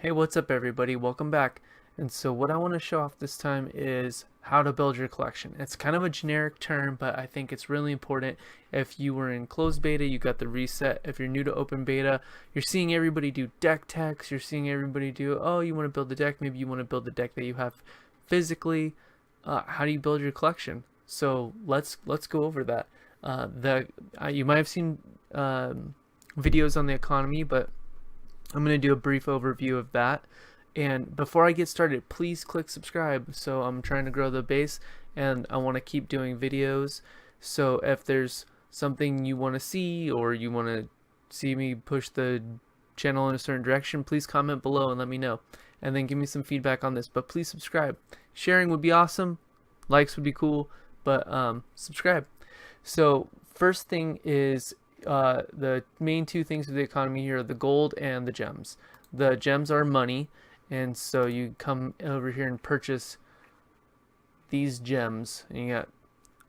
Hey, what's up everybody? Welcome back. And so what I want to show off this time is how to build your collection. It's kind of a generic term, but I think it's really important. If you were in closed beta, you got the reset. If you're new to open beta, you're seeing everybody do deck techs. You're seeing everybody do, oh, you want to build the deck. Maybe you want to build the deck that you have physically. How do you build your collection? So let's go over that. You might have seen videos on the economy, but I'm going to do a brief overview of that. And before I get started, please click subscribe. So I'm trying to grow the base and I want to keep doing videos. So if there's something you want to see or you want to see me push the channel in a certain direction, please comment below and let me know. And then give me some feedback on this. But please subscribe. Sharing would be awesome. Likes would be cool. But subscribe. So first thing is the main two things of the economy here are the gold and the gems. The gems are money, and so you come over here and purchase these gems, and you got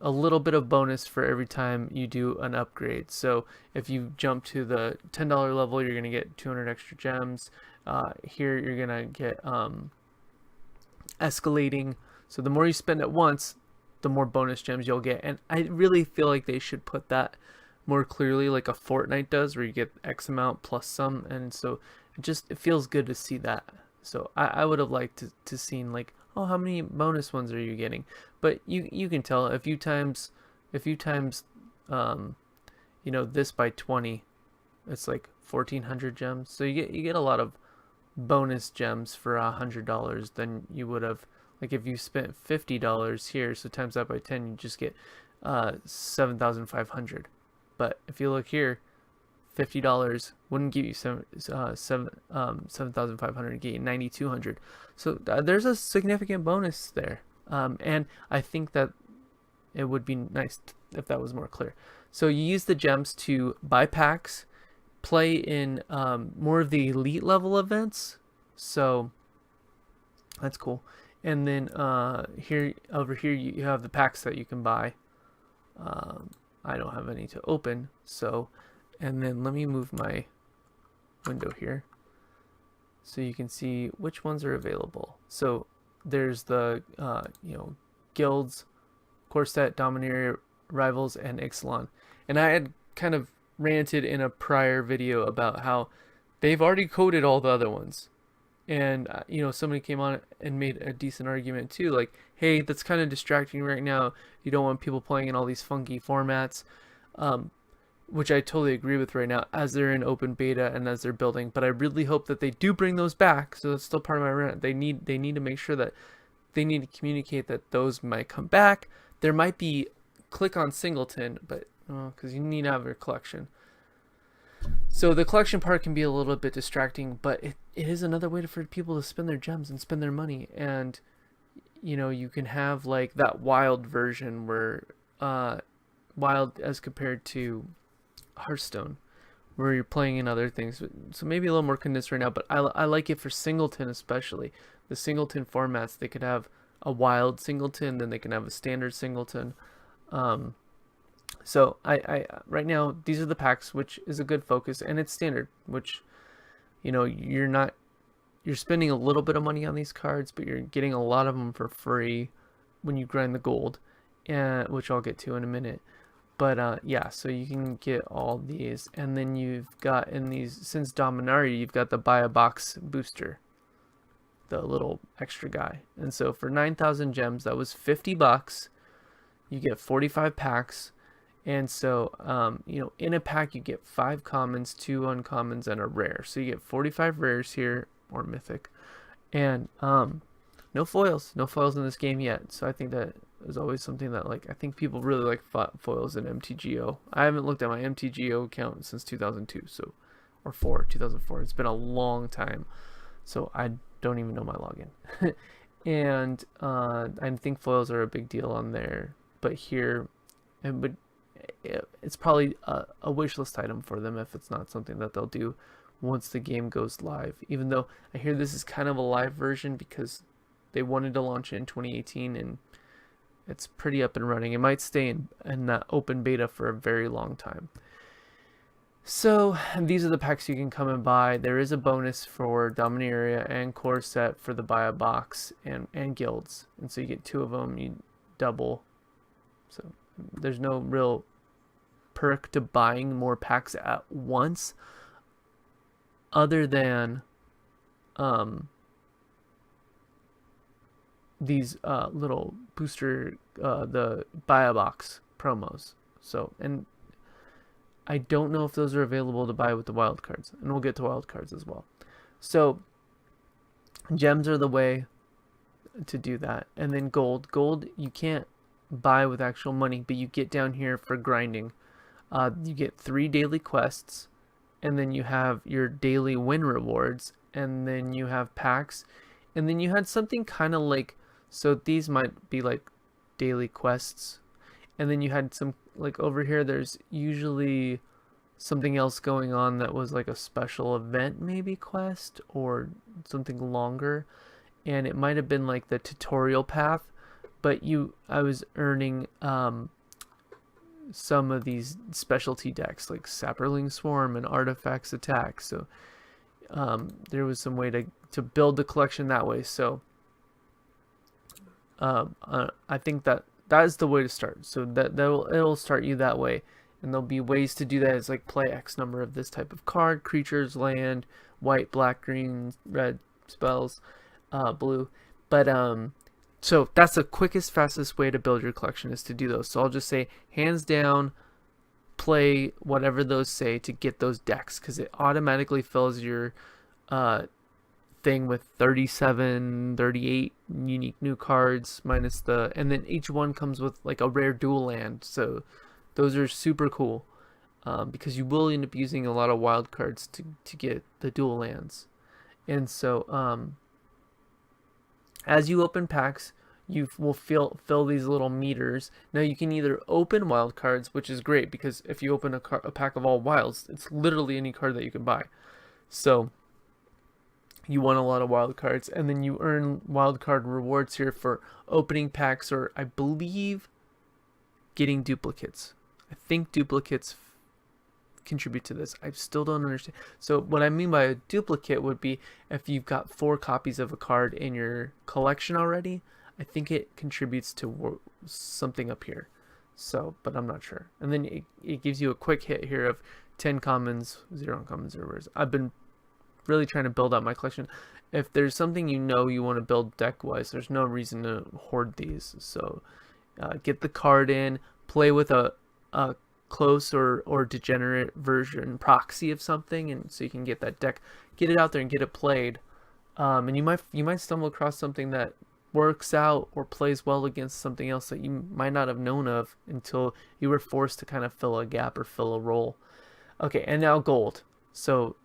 a little bit of bonus for every time you do an upgrade. So if you jump to the $10 level, you're going to get 200 extra gems. Here you're going to get escalating. So the more you spend at once, the more bonus gems you'll get. And I really feel like they should put that more clearly like a Fortnite does, where you get X amount plus some. And so it feels good to see that. So I would have liked to seen like, oh, how many bonus ones are you getting? But you can tell if you times this by 20, it's like 1,400 gems. So you get a lot of bonus gems for $100 than you would have like if you spent $50 here. So times that by 10, you just get 7,500. But if you look here, $50 wouldn't give you 7,500, get you 9,200. So there's a significant bonus there, and I think that it would be nice if that was more clear. So you use the gems to buy packs, play in more of the elite level events. So that's cool. And then over here you have the packs that you can buy. I don't have any to open, so, and then let me move my window here so you can see which ones are available. So there's the guilds, Corset, Dominaria, Rivals, and Ixalan. And I had kind of ranted in a prior video about how they've already coded all the other ones. And somebody came on and made a decent argument too, like, hey, that's kind of distracting right now. You don't want people playing in all these funky formats, which I totally agree with right now as they're in open beta and as they're building. But I really hope that they do bring those back. So that's still part of my rant. They need to make sure that they need to communicate that those might come back. There might be click on singleton, but because you need to have your collection. So the collection part can be a little bit distracting, but it is another way for people to spend their gems and spend their money. And you can have like that wild version where wild as compared to Hearthstone, where you're playing in other things. So maybe a little more condensed right now, but I like it for singleton, especially the singleton formats. They could have a wild singleton, then they can have a standard singleton. So I right now these are the packs, which is a good focus, and it's standard, which you're spending a little bit of money on these cards, but you're getting a lot of them for free when you grind the gold, and which I'll get to in a minute. But yeah, so you can get all these, and then you've got in these, since Dominaria, you've got the buy a box booster, the little extra guy. And so for 9,000 gems, that was $50. You get 45 packs. And so, in a pack, you get 5 commons, 2 uncommons, and a rare. So you get 45 rares here, or mythic. And no foils. No foils in this game yet. So I think that is always something that, like, I think people really like foils in MTGO. I haven't looked at my MTGO account since 2002, so, or 2004. It's been a long time. So I don't even know my login. And I think foils are a big deal on there. But here, it's probably a wish list item for them if it's not something that they'll do once the game goes live. Even though I hear this is kind of a live version because they wanted to launch it in 2018 and it's pretty up and running. It might stay in that open beta for a very long time. So these are the packs you can come and buy. There is a bonus for Dominaria and Core Set for the buy a box and guilds. And so you get 2 of them, you double. So there's no real perk to buying more packs at once other than these little booster, the buy a box promos. So, and I don't know if those are available to buy with the wild cards, and we'll get to wild cards as well. So gems are the way to do that, and then gold you can't buy with actual money, but you get down here for grinding. You get 3 daily quests, and then you have your daily win rewards, and then you have packs, and then you had something kind of like, so these might be like daily quests, and then you had some, like over here there's usually something else going on that was like a special event, maybe quest or something longer, and it might have been like the tutorial path, but I was earning some of these specialty decks like Sapperling Swarm and Artifacts Attack, so there was some way to build the collection that way. So I think that is the way to start. So it'll start you that way, and there'll be ways to do that. It's like play X number of this type of card, creatures, land, white, black, green, red spells, blue. But so that's the quickest, fastest way to build your collection, is to do those. So I'll just say hands down, play whatever those say to get those decks, because it automatically fills your thing with 37, 38 unique new cards minus and then each one comes with like a rare dual land. So those are super cool, because you will end up using a lot of wild cards to get the dual lands. And so as you open packs, you will fill these little meters. Now you can either open wild cards, which is great, because if you open a pack of all wilds, it's literally any card that you can buy. So you want a lot of wild cards, and then you earn wild card rewards here for opening packs, or I believe getting duplicates. I think duplicates contribute to this. I still don't understand. So what I mean by a duplicate would be if you've got 4 copies of a card in your collection already, I think it contributes to something up here. So, but I'm not sure. And then it gives you a quick hit here of 10 commons, 0 uncommons, 0 rares. I've been really trying to build out my collection. If there's something you want to build deck wise, there's no reason to hoard these. So get the card in, play with a close or degenerate version proxy of something, and so you can get that deck, get it out there and get it played. And you might stumble across something that works out or plays well against something else that you might not have known of until you were forced to kind of fill a gap or fill a role. Okay, and now gold. So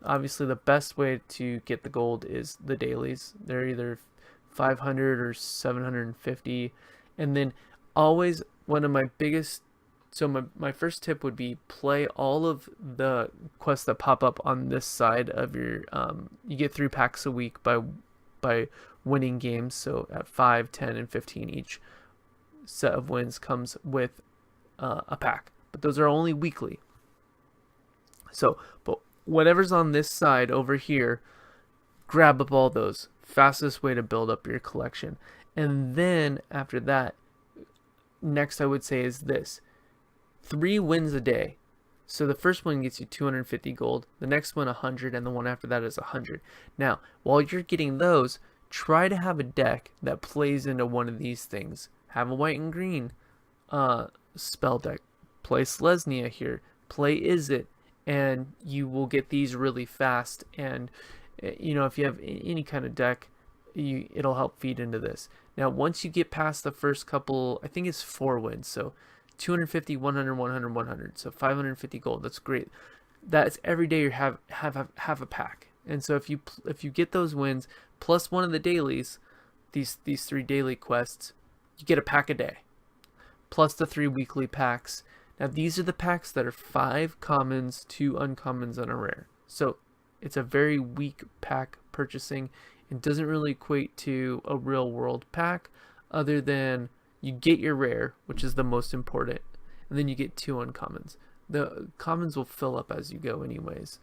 obviously the best way to get the gold is the dailies. They're either 500 or 750. And then always one of my biggest, so my first tip would be play all of the quests that pop up on this side of your, you get 3 packs a week by winning games. So at 5, 10, and 15, each set of wins comes with a pack, but those are only weekly. So, but whatever's on this side over here, grab up all those. Fastest way to build up your collection. And then after that, next I would say is this: 3 wins a day. So the first one gets you 250 gold, the next one 100, and the one after that is 100. Now, while you're getting those, try to have a deck that plays into one of these things. Have a white and green spell deck. Play Selesnya here. Play Izzet. And you will get these really fast. And if you have any kind of deck, it'll help feed into this. Now, once you get past the first couple, I think it's 4 wins. So 250, 100, 100, 100. So 550 gold. That's great. That's every day you have a pack. And so if you get those wins plus one of the dailies, these 3 daily quests, you get a pack a day, plus the 3 weekly packs. Now these are the packs that are 5 commons, 2 uncommons, and a rare. So it's a very weak pack purchasing. It doesn't really equate to a real world pack, other than you get your rare, which is the most important, and then you get 2 uncommons. the commons will fill up as you go anyways.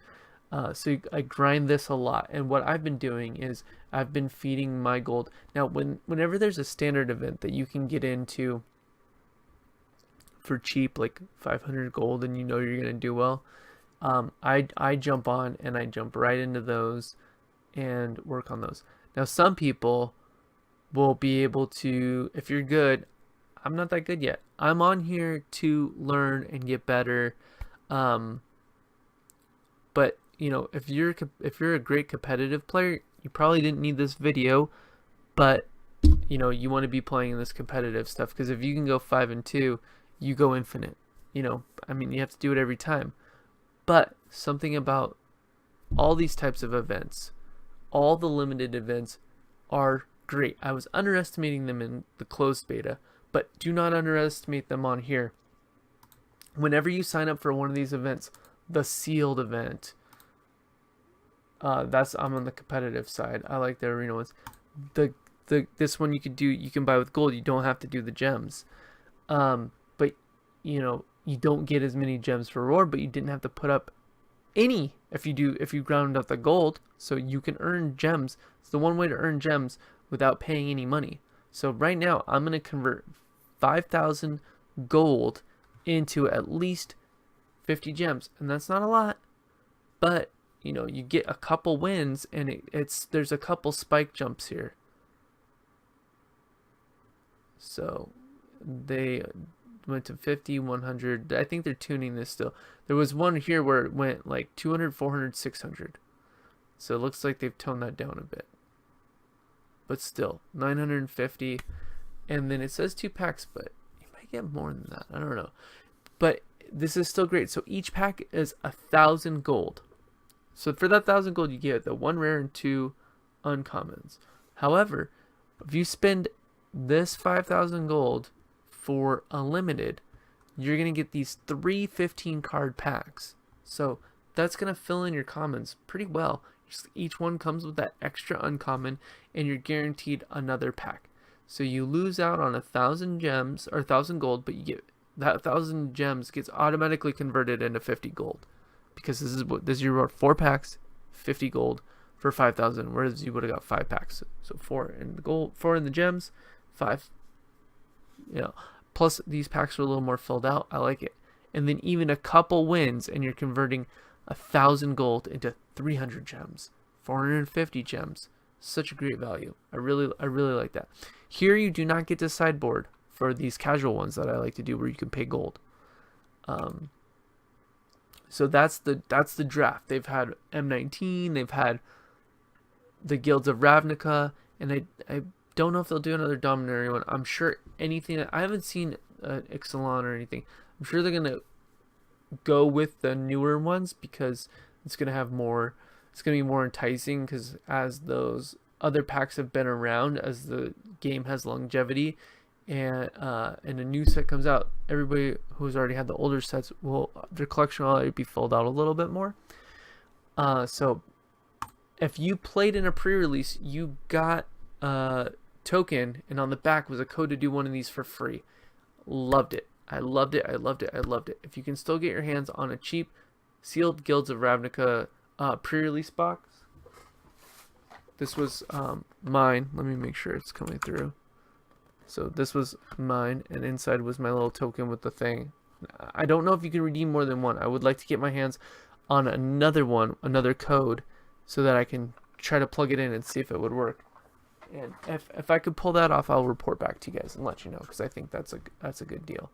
I grind this a lot, and what I've been doing is I've been feeding my gold. Now, whenever there's a standard event that you can get into for cheap, like 500 gold, and you know you're gonna do well, I jump on and I jump right into those and work on those. Now, some people will be able to, if you're good. I'm not that good yet. I'm on here to learn and get better. But you know, if you're a great competitive player, you probably didn't need this video. But you know, you want to be playing in this competitive stuff, because if you can go 5-2, you go infinite. You know, I mean, you have to do it every time. But something about all these types of events, all the limited events, are great. I was underestimating them in the closed beta, but do not underestimate them on here. Whenever you sign up for one of these events, the sealed event, I'm on the competitive side. I like the arena ones. This one you can buy with gold. You don't have to do the gems. But you know, you don't get as many gems for reward, but you didn't have to put up any if you ground up the gold, so you can earn gems. It's the one way to earn gems without paying any money. So right now I'm going to convert 5,000 gold into at least 50 gems, and that's not a lot, but you know, you get a couple wins, and there's a couple spike jumps here. So they went to 50, 100. I think they're tuning this still. There was one here where it went like 200, 400, 600. So it looks like they've toned that down a bit. But still, 950. And then it says 2 packs, but you might get more than that. I don't know. But this is still great. So each pack is 1,000 gold. So for that 1,000 gold, you get the 1 rare and 2 uncommons. However, if you spend this 5,000 gold for unlimited, you're going to get these 3 15 card packs. So that's going to fill in your commons pretty well. Each one comes with that extra uncommon, and you're guaranteed another pack. So you lose out on 1,000 gems or 1,000 gold, but you get that 1,000 gems gets automatically converted into 50 gold, because this is your reward. 4 packs, 50 gold for 5,000, whereas you would have got 5 packs. So 4 in the gold, 4 in the gems, 5. You know, plus these packs are a little more filled out. I like it. And then even a couple wins, and you're converting 1,000 gold into 300 gems, 450 gems. Such a great value. I really like that. Here you do not get to sideboard for these casual ones that I like to do, where you can pay gold. So that's the draft. They've had M19, they've had the Guilds of Ravnica, and I don't know if they'll do another Dominaria one. I'm sure anything. I haven't seen Ixalan or anything. I'm sure they're gonna go with the newer ones, because it's gonna have more. It's gonna be more enticing, because as those other packs have been around, as the game has longevity, and a new set comes out, everybody who's already had the older sets their collection will already be filled out a little bit more. So if you played in a pre-release, you got a token, and on the back was a code to do one of these for free. Loved it. I loved it. If you can still get your hands on a cheap sealed Guilds of Ravnica pre-release box. This was mine. Let me make sure it's coming through. So this was mine, and inside was my little token with the thing. I don't know if you can redeem more than one. I would like to get my hands on another one, another code, so that I can try to plug it in and see if it would work. And if I could pull that off, I'll report back to you guys and let you know, because I think that's a good deal.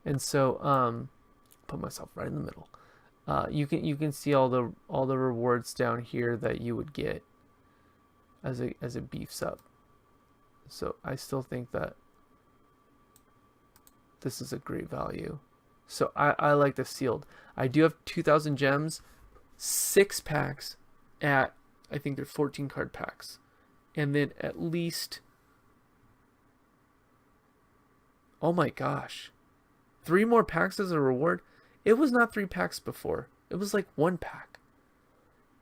And so put myself right in the middle. You can see all the rewards down here that you would get as it beefs up. So I still think that this is a great value. So I like the sealed. I do have 2,000 gems, 6 packs at, I think they're 14 card packs. And then at least, oh my gosh, 3 more packs as a reward. It was not 3 packs before. It was like 1 pack.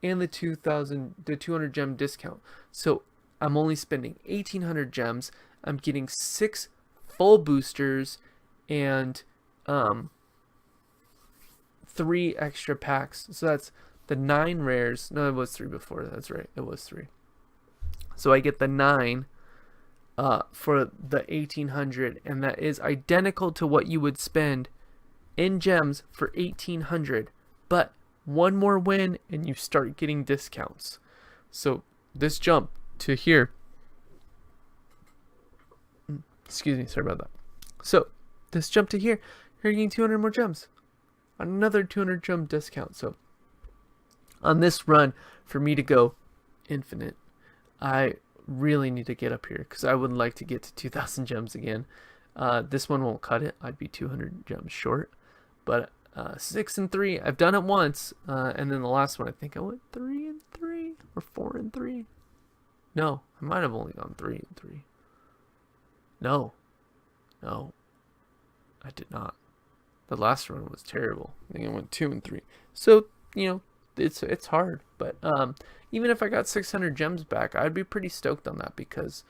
And the 200 gem discount. So I'm only spending 1,800 gems. I'm getting 6 full boosters and 3 extra packs. So that's the 9 rares. No, it was 3 before. That's right. It was 3. So I get the 9 for the 1800, and that is identical to what you would spend in gems for 1800. But one more win and you start getting discounts. So this jump to here, excuse me, sorry about that. So this jump to here, you're getting 200 more gems, another 200 gem discount. So on this run, for me to go infinite, I really need to get up here because I would like to get to 2,000 gems again. This one won't cut it. I'd be 200 gems short. But 6 and 3, I've done it once, and then the last one I think I went 3 and 3 or 4 and 3. No, I might have only gone 3 and 3. No, I did not. The last run was terrible. I think I went 2 and 3. So it's hard, but even if I got 600 gems back, I'd be pretty stoked on that because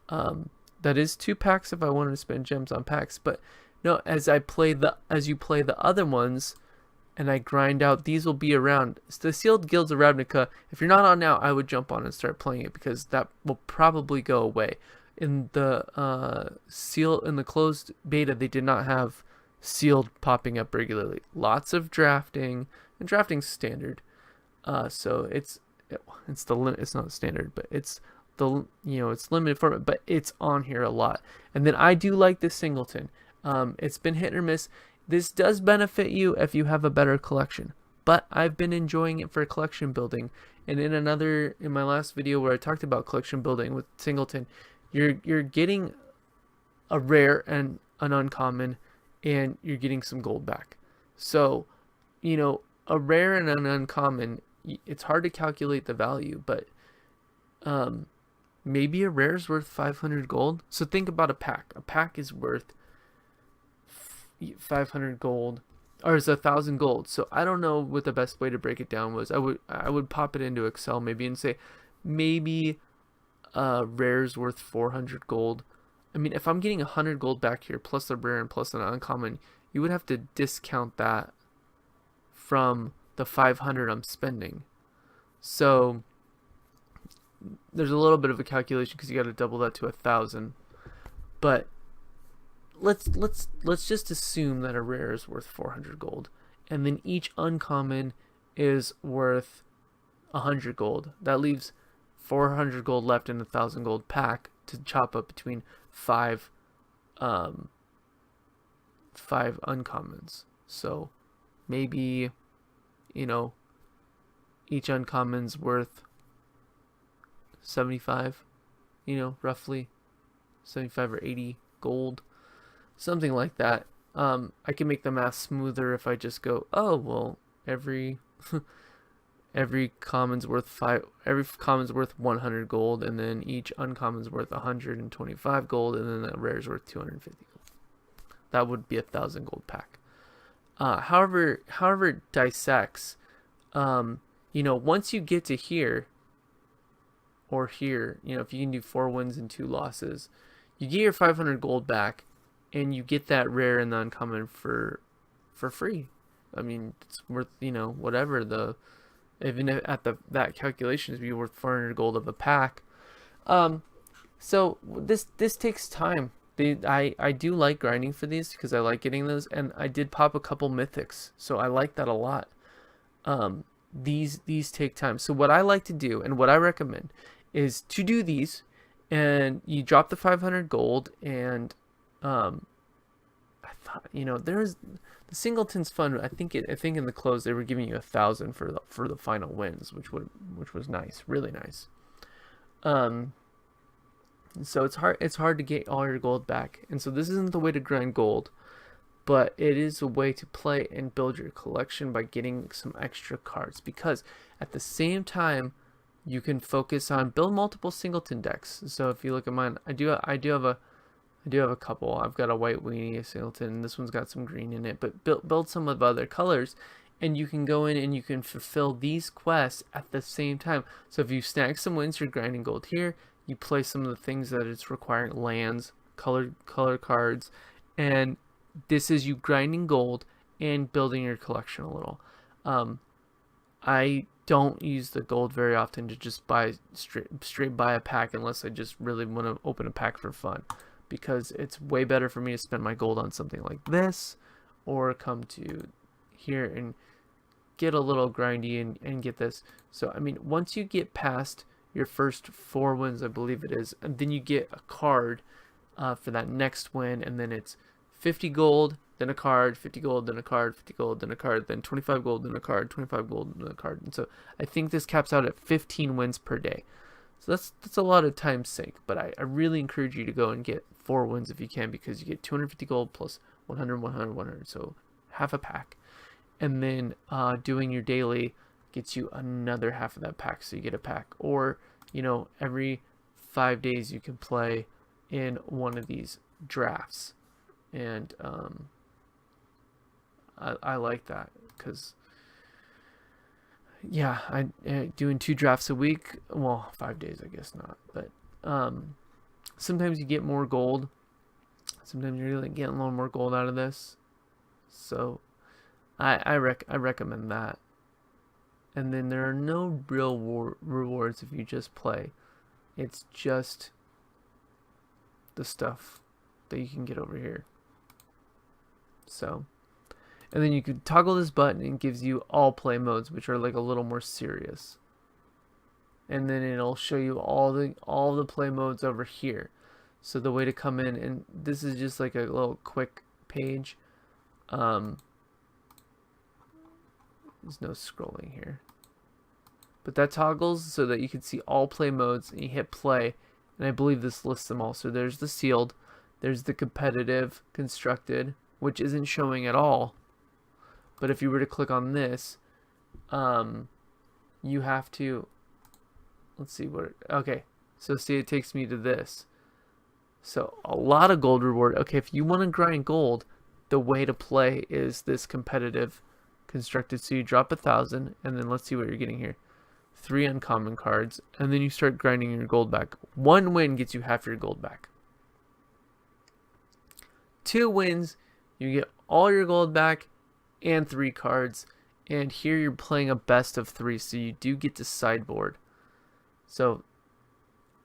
that is 2 packs if I wanted to spend gems on packs. But no, as you play the other ones, and I grind out, these will be around. The Sealed Guilds of Ravnica, if you're not on now, I would jump on and start playing it because that will probably go away. In the closed beta, they did not have sealed popping up regularly. Lots of drafting, and drafting's standard. So it's the limit. It's not standard, but it's the it's limited format, but it's on here a lot. And then I do like this singleton. It's been hit or miss. This does benefit you if you have a better collection, but I've been enjoying it for collection building. And in my last video where I talked about collection building with singleton, you're getting a rare and an uncommon, and you're getting some gold back. So, a rare and an uncommon, it's hard to calculate the value, but maybe a rare is worth 500 gold. So think about a pack. A pack is worth 500 gold, or is 1,000 gold. So I don't know what the best way to break it down was. I would pop it into Excel maybe and say maybe rare's worth 400 gold. I mean, if I'm getting 100 gold back here plus a rare and plus an uncommon, you would have to discount that from the 500 I'm spending. So there's a little bit of a calculation because you got to double that to 1,000. But let's just assume that a rare is worth 400 gold, and then each uncommon is worth 100 gold. That leaves 400 gold left in a 1,000 gold pack to chop up between 5 uncommons. So maybe each uncommon's worth 75, roughly 75 or 80 gold, something like that. I can make the math smoother if I just go, oh well, every common's worth 100 gold, and then each uncommon's worth 125 gold, and then the rare's worth 250 gold. That would be 1,000 gold pack. However it dissects, once you get to here or here, if you can do 4 wins and 2 losses, you get your 500 gold back, and you get that rare and the uncommon for free. I mean, it's worth whatever even at that calculation is be worth 400 gold of a pack. So this takes time. I do like grinding for these because I like getting those, and I did pop a couple mythics, so I like that a lot. These take time. So what I like to do and what I recommend is to do these, and you drop the 500 gold, and I thought there's the singleton's fun. I think in the close they were giving you 1,000 for the final wins, which was nice, really nice. So it's hard to get all your gold back, and so this isn't the way to grind gold, but it is a way to play and build your collection by getting some extra cards, because at the same time you can focus on build multiple singleton decks. So if you look at mine, I do have a couple. I've got a white weenie, a singleton, and this one's got some green in it, but build some of other colors, and you can go in and you can fulfill these quests at the same time. So if you snag some wins, you're grinding gold here. You play some of the things that it's requiring, lands, color cards, and this is you grinding gold and building your collection a little. I don't use the gold very often to just buy straight buy a pack unless I just really want to open a pack for fun, because it's way better for me to spend my gold on something like this, or come to here and get a little grindy and get this. So I mean, once you get past your first 4 wins, I believe it is, and then you get a card for that next win, and then it's 50 gold, then a card, 50 gold, then a card, 50 gold, then a card, then 25 gold, then a card, 25 gold, then a card. And so I think this caps out at 15 wins per day. So that's a lot of time sink, but I really encourage you to go and get 4 wins if you can, because you get 250 gold plus 100, 100, 100, so half a pack. And then doing your daily gets you another half of that pack, so you get a pack. Or, you know, every 5 days you can play in one of these drafts. And I like that, because yeah, doing 2 drafts a week, well, 5 days I guess not, but sometimes you get more gold, sometimes you're really getting a little more gold out of this, so I recommend that. And then there are no real rewards if you just play. It's just the stuff that you can get over here. So, and then you could toggle this button and it gives you all play modes, which are like a little more serious. And then it'll show you all the play modes over here. So the way to come in, and this is just like a little quick page. There's no scrolling here, but that toggles so that you can see all play modes, and you hit play, and I believe this lists them all. So there's the sealed, there's the competitive, constructed, which isn't showing at all, but if you were to click on this, you have to, let's see what, okay, so see, it takes me to this. So a lot of gold reward. Okay, if you want to grind gold, the way to play is this competitive constructed. So you drop 1,000, and then let's see what you're getting here. 3 uncommon cards, and then you start grinding your gold back. 1 win gets you half your gold back. 2 wins, you get all your gold back and 3 cards. And here you're playing a best of 3, so you do get to sideboard. So,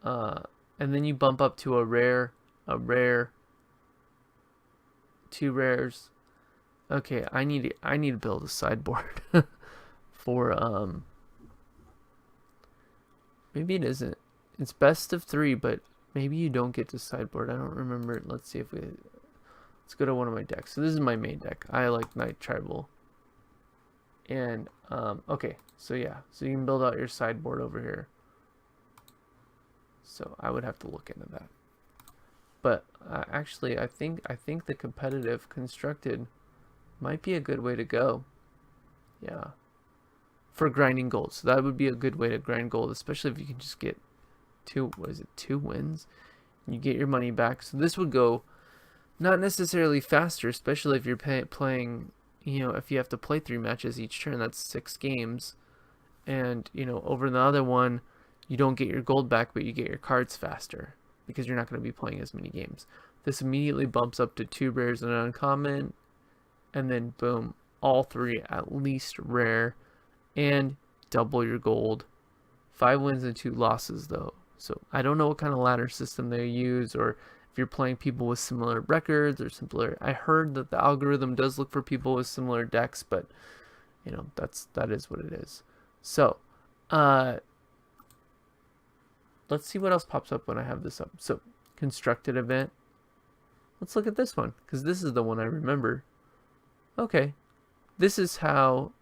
and then you bump up to a rare, 2 rares. Okay, I need to build a sideboard for maybe it isn't. It's best of 3, but maybe you don't get to sideboard. I don't remember. Let's see if let's go to one of my decks. So this is my main deck. I like Night Tribal. And okay, so yeah, so you can build out your sideboard over here. So I would have to look into that. But actually, I think the competitive constructed might be a good way to go. Yeah, for grinding gold. So that would be a good way to grind gold, especially if you can just get 2 wins, and you get your money back. So this would go not necessarily faster, especially if you're playing, you know, if you have to play 3 matches each turn, that's 6 games. And, you know, over the other one, you don't get your gold back, but you get your cards faster, because you're not going to be playing as many games. This immediately bumps up to 2 rares and an uncommon, and then boom, all 3 at least rare, and double your gold. 5 wins and 2 losses though. So I don't know what kind of ladder system they use, or if you're playing people with similar records or similar. I heard that the algorithm does look for people with similar decks, but you know, that is what it is. So let's see what else pops up when I have this up. So constructed event. Let's look at this one, because this is the one I remember. Okay, this is how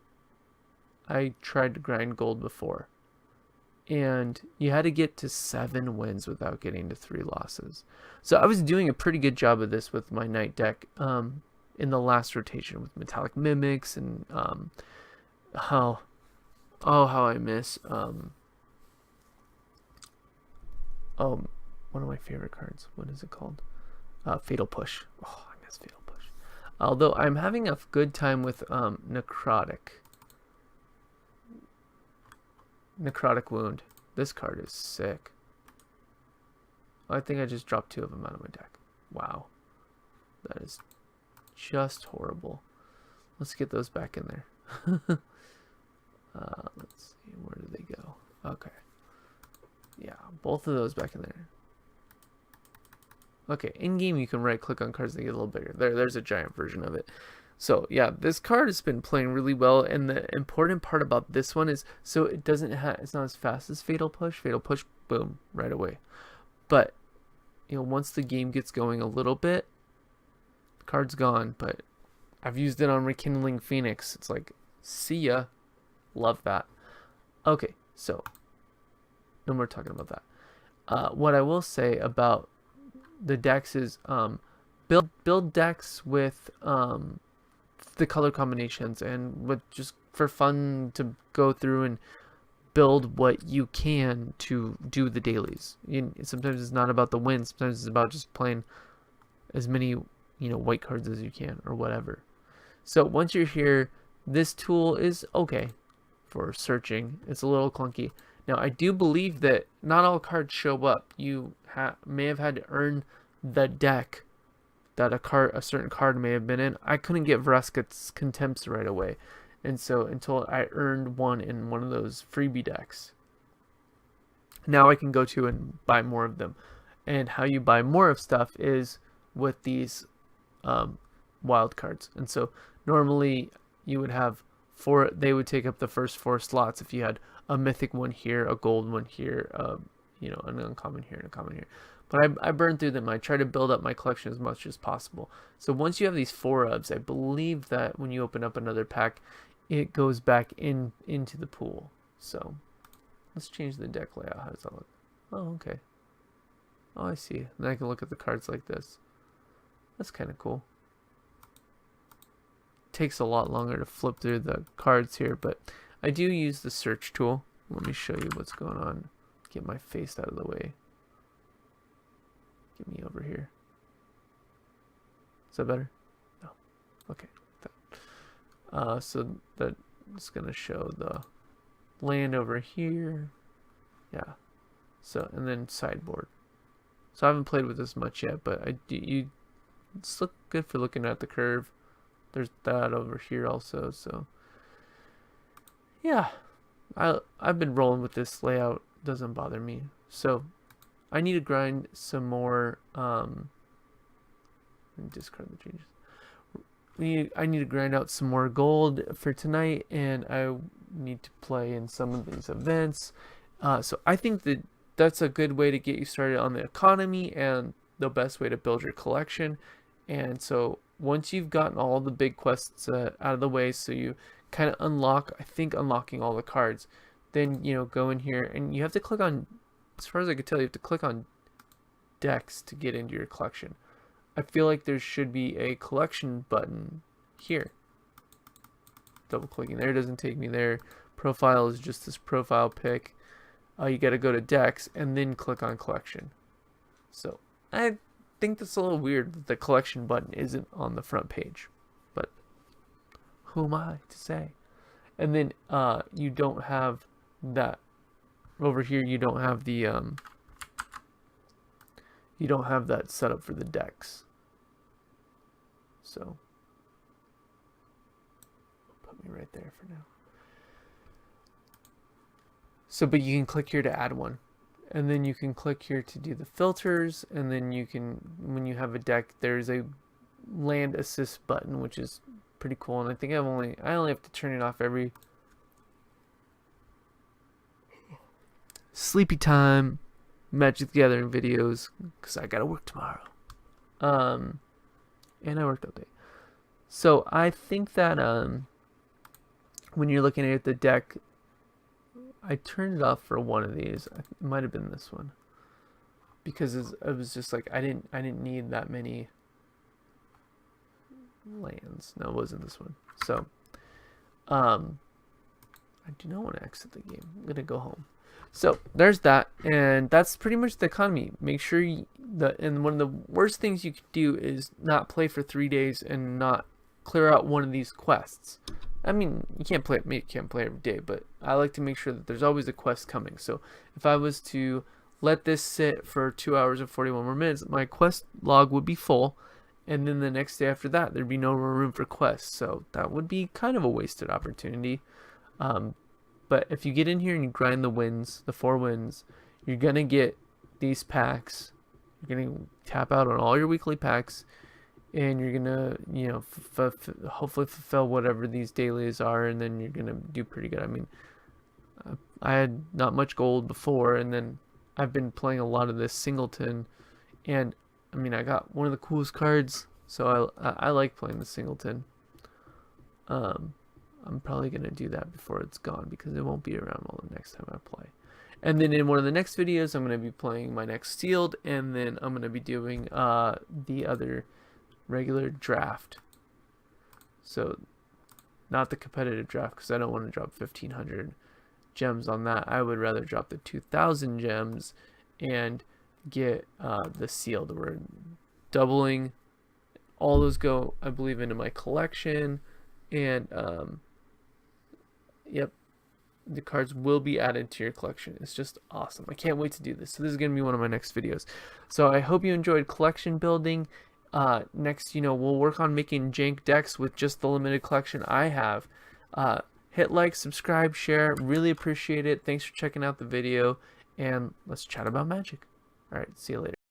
I tried to grind gold before, and you had to get to 7 wins without getting to 3 losses. So I was doing a pretty good job of this with my Knight deck in the last rotation with Metallic Mimics, and how I miss one of my favorite cards. What is it called? Fatal Push. Oh, I miss Fatal Push. Although I'm having a good time with Necrotic Wound. This card is sick. I think I just dropped 2 of them out of my deck. Wow. That is just horrible. Let's get those back in there. Let's see, where did they go? Okay. Yeah, both of those back in there. Okay, in game you can right click on cards that get a little bigger. There's a giant version of it. So yeah, this card has been playing really well, and the important part about this one is so it doesn't have it's not as fast as Fatal Push. Fatal Push, boom, right away. But you know, once the game gets going a little bit, the card's gone. But I've used it on Rekindling Phoenix. It's like, see ya, love that. Okay, so no more talking about that. What I will say about the decks is build decks with the color combinations and with just for fun to go through and build what you can to do the dailies. Sometimes it's not about the win. Sometimes it's about just playing as many white cards as you can or whatever. So once you're here, this tool is okay for searching. It's a little clunky. Now I do believe that not all cards show up. You may have had to earn the deck that a certain card may have been in. I couldn't get Vraska's Contempts right away, and so until I earned one in one of those freebie decks. Now I can go to and buy more of them. And how you buy more of stuff is with these wild cards. And so normally you would have they would take up the first 4 slots if you had a mythic one here, a gold one here, an uncommon here, and a common here. But I burned through them. I try to build up my collection as much as possible. So once you have these 4 ofs, I believe that when you open up another pack, it goes back into the pool. So let's change the deck layout. How does that look? Oh, okay. Oh, I see. And I can look at the cards like this. That's kind of cool. Takes a lot longer to flip through the cards here, but I do use the search tool. Let me show you what's going on. Get my face out of the way. Get me over here. Is that better? No. Okay. So that's gonna show the land over here. Yeah. So and then sideboard. So I haven't played with this much yet, but it's look good for looking at the curve. There's that over here also. So yeah, I've been rolling with this layout. Doesn't bother me. So I need to grind some more. Discard the changes. I need to grind out some more gold for tonight, and I need to play in some of these events. So I think that's a good way to get you started on the economy and the best way to build your collection. And so once you've gotten all the big quests out of the way, so you kind of unlocking all the cards, then go in here and you have to click on, as far as I could tell, you have to click on decks to get into your collection. I feel like there should be a collection button here. Double clicking there doesn't take me there. Profile is just this profile pick. You got to go to decks and then click on collection. So I think that's a little weird that the collection button isn't on the front page, but who am I to say? And then you don't have that over here. You don't have the you don't have that set up for the decks. So put me right there for now. So, but you can click here to add one, and then you can click here to do the filters, and then you can, when you have a deck, there's a land assist button, which is pretty cool. And I think I only have to turn it off every sleepy time, Magic the Gathering videos, because I gotta work tomorrow. And I worked all day. So I think that when you're looking at the deck, I turned it off for one of these. It might have been this one, because it was just like I didn't need that many lands. No, it wasn't this one. So I do not want to exit the game. I'm gonna go home. So there's that, and that's pretty much the economy. Make sure and one of the worst things you could do is not play for 3 days and not clear out one of these quests. I mean, you can't play every day, but I like to make sure that there's always a quest coming. So if I was to let this sit for 2 hours and 41 more minutes, my quest log would be full, and then the next day after that there'd be no more room for quests. So that would be kind of a wasted opportunity. But if you get in here and you grind the wins, the 4 wins, you're gonna get these packs. You're gonna tap out on all your weekly packs, and you're gonna, you know, hopefully fulfill whatever these dailies are, and then you're gonna do pretty good. I mean, I had not much gold before, and then I've been playing a lot of this singleton, and I mean, I got one of the coolest cards, so I like playing the singleton. I'm probably gonna do that before it's gone because it won't be around all the next time I play. And then in one of the next videos, I'm gonna be playing my next sealed, and then I'm gonna be doing the other regular draft. So not the competitive draft, because I don't want to drop 1,500 gems on that. I would rather drop the 2,000 gems and get the sealed. We're doubling. All those go, I believe, into my collection, and yep, the cards will be added to your collection. It's just awesome. I can't wait to do this. So this is going to be one of my next videos. So I hope you enjoyed collection building. Next, we'll work on making jank decks with just the limited collection I have. Hit like, subscribe, share. Really appreciate it. Thanks for checking out the video, and let's chat about Magic. All right, see you later.